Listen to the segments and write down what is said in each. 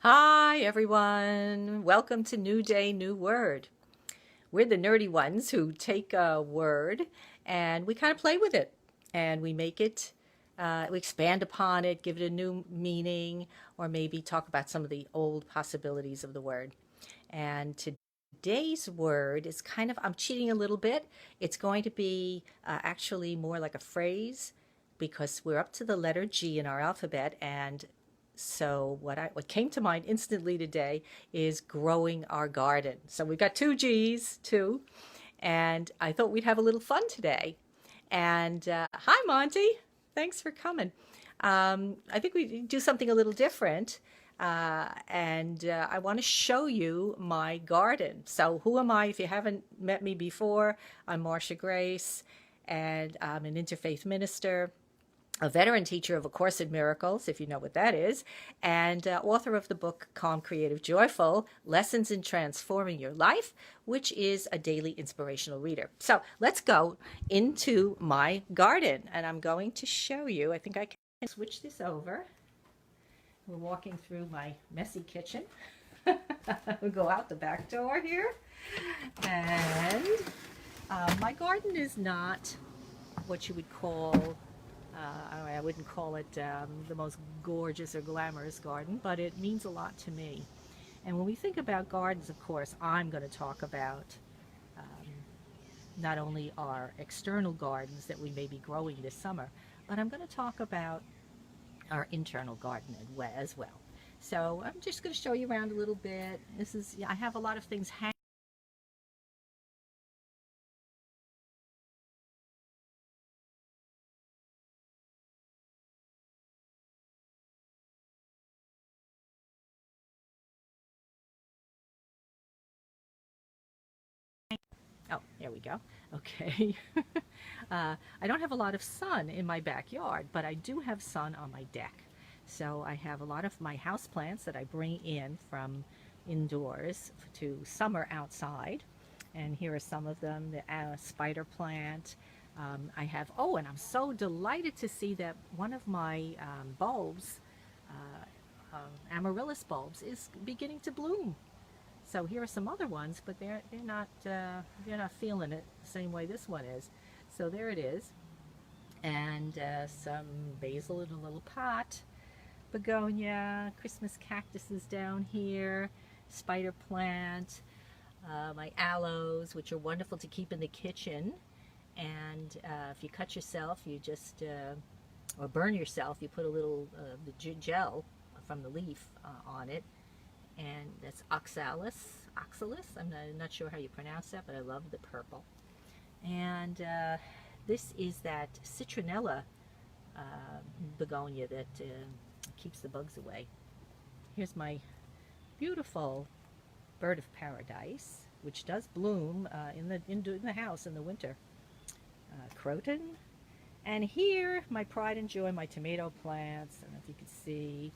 Hi, everyone. Welcome to New Day, New Word. We're the nerdy ones who take a word and we kind of play with it and we make it, we expand upon it, give it a new meaning, or maybe talk about some of the old possibilities of the word. And today's word is kind of, I'm cheating a little bit. It's going to be actually more like a phrase because we're up to the letter G in our alphabet, and so what came to mind instantly today is growing our garden. So we've got two G's, two, and I thought we'd have a little fun today. And hi, Monty. Thanks for coming. I think we do something a little different. And I want to show you my garden. So, who am I? If you haven't met me before, I'm Marcia Grace, and I'm an interfaith minister, a veteran teacher of A Course in Miracles, if you know what that is, and author of the book Calm, Creative, Joyful Lessons in Transforming Your Life, which is a daily inspirational reader. So let's go into my garden, and I'm going to show you. I think I can switch this over. We're walking through my messy kitchen. We'll go out the back door here, and my garden is not what you would call I wouldn't call it the most gorgeous or glamorous garden, but it means a lot to me. And when we think about gardens, of course, I'm going to talk about not only our external gardens that we may be growing this summer, but I'm going to talk about our internal garden as well. So I'm just going to show you around a little bit. I have a lot of things hanging. Oh, there we go. Okay. I don't have a lot of sun in my backyard, but I do have sun on my deck. So I have a lot of my house plants that I bring in from indoors to summer outside. And here are some of them, the spider plant. I have, oh, and I'm so delighted to see that one of my bulbs, amaryllis bulbs, is beginning to bloom. So here are some other ones, but they're not feeling it the same way this one is. So there it is, and some basil in a little pot, begonia, Christmas cactuses down here, spider plant, my aloes, which are wonderful to keep in the kitchen. And if you cut yourself, you just or burn yourself, you put a little the gel from the leaf on it, and that's oxalis. I'm not sure how you pronounce that, but I love the purple. And this is that citronella uh, begonia that keeps the bugs away. Here's my beautiful bird of paradise, which does bloom in the house in the winter. Croton. And here, my pride and joy, my tomato plants. I don't know if you can see,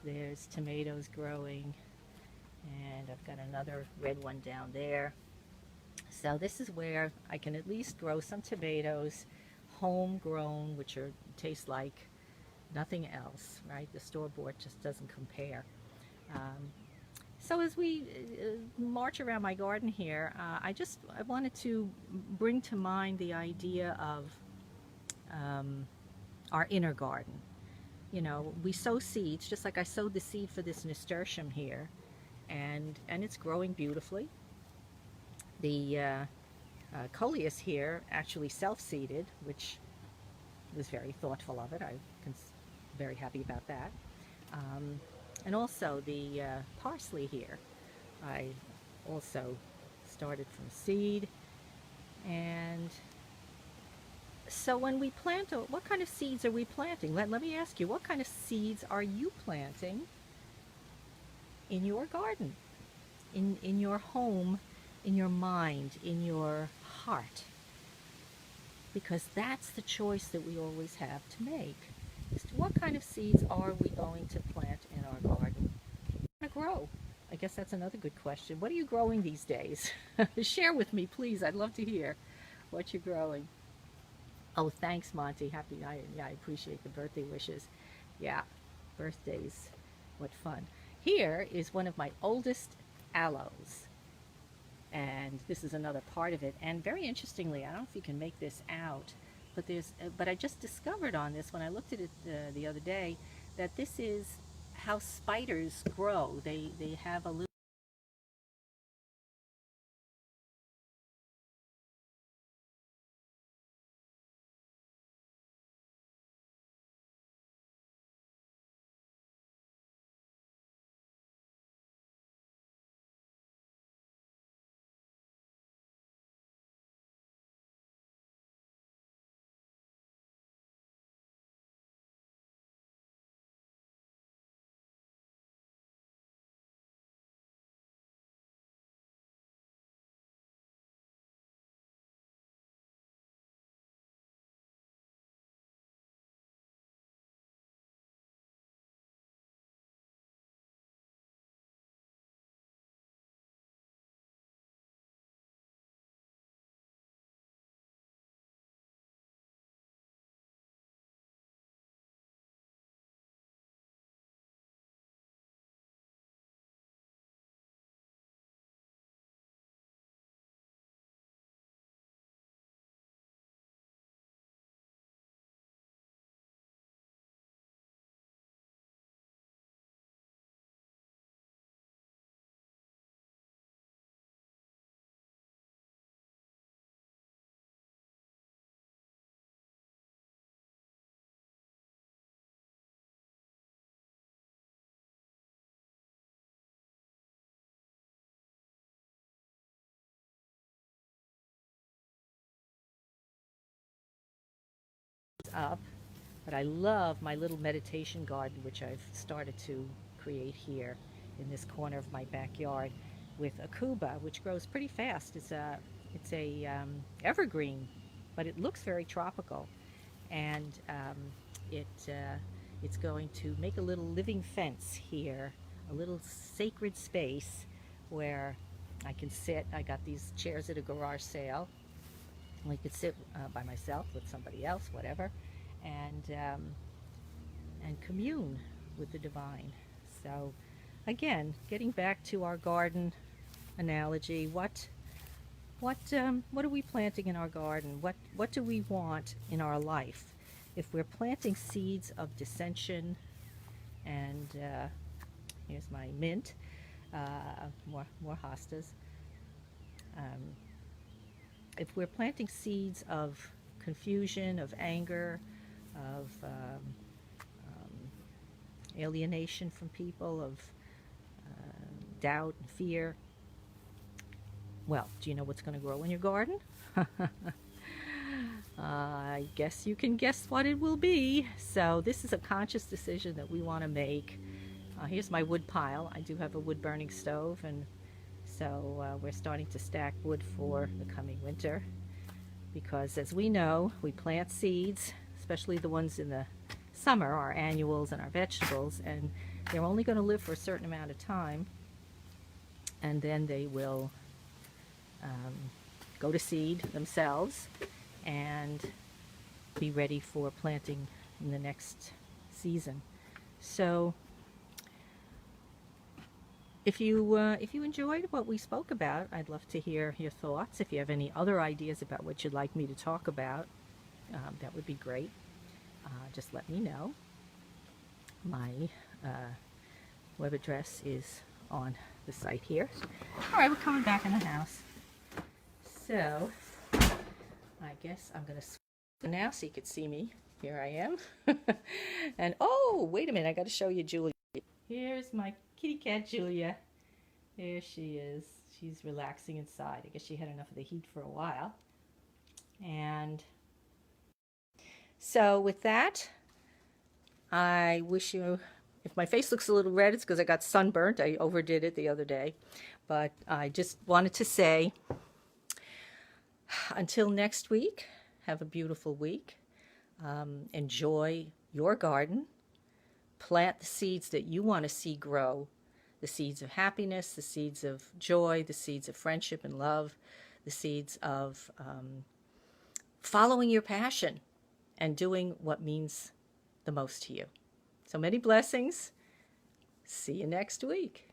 there's tomatoes growing. And I've got another red one down there. So this is where I can at least grow some tomatoes, homegrown, which taste like nothing else, right? The store-bought just doesn't compare. Um, so as we march around my garden here, I wanted to bring to mind the idea of um, our inner garden. You know, we sow seeds, just like I sowed the seed for this nasturtium here, and it's growing beautifully. The coleus here actually self-seeded, which was very thoughtful of it. I'm very happy about that. Um, and also the parsley here, I also started from seed. And so when we plant, what kind of seeds are we planting? Let me ask you, what kind of seeds are you planting in your garden, in your home, in your mind, in your heart? Because that's the choice that we always have to make. Is what kind of seeds are we going to plant in our garden? To grow? I guess that's another good question. What are you growing these days? Share with me, please. I'd love to hear what you're growing. Oh, thanks, Monty. Yeah, I appreciate the birthday wishes. Yeah, birthdays. What fun. Here is one of my oldest aloes, and this is another part of it. And very interestingly, I don't know if you can make this out, but I just discovered on this when I looked at it the other day that this is how spiders grow. They have a little up. But I love my little meditation garden, which I've started to create here in this corner of my backyard with a kuba, which grows pretty fast. It's a evergreen, but it looks very tropical, and it it's going to make a little living fence here, a little sacred space where I can sit. I got these chairs at a garage sale. I could sit by myself with somebody else, whatever, and commune with the divine. So, again, getting back to our garden analogy, what are we planting in our garden? What do we want in our life? If we're planting seeds of dissension, and here's my mint, more hostas. Um, if we're planting seeds of confusion, of anger, of alienation from people, of doubt and fear, well, do you know what's going to grow in your garden? I guess you can guess what it will be. So this is a conscious decision that we want to make. Here's my wood pile. I do have a wood burning stove, and so we're starting to stack wood for the coming winter, because as we know, we plant seeds, especially the ones in the summer, our annuals and our vegetables, and they're only going to live for a certain amount of time, and then they will go to seed themselves and be ready for planting in the next season. So if you enjoyed what we spoke about, I'd love to hear your thoughts. If you have any other ideas about what you'd like me to talk about, that would be great. Just let me know. My web address is on the site here. All right, we're coming back in the house. So I guess I'm going to now so you could see me. Here I am. And oh, wait a minute, I got to show you Julia. Here's my kitty cat, Julia. There she is. She's relaxing inside. I guess she had enough of the heat for a while. And so with that, I wish you, if my face looks a little red, it's because I got sunburnt. I overdid it the other day. But I just wanted to say, until next week, have a beautiful week. Enjoy your garden. Plant the seeds that you want to see grow. The seeds of happiness, the seeds of joy, the seeds of friendship and love, the seeds of following your passion and doing what means the most to you. So many blessings. See you next week.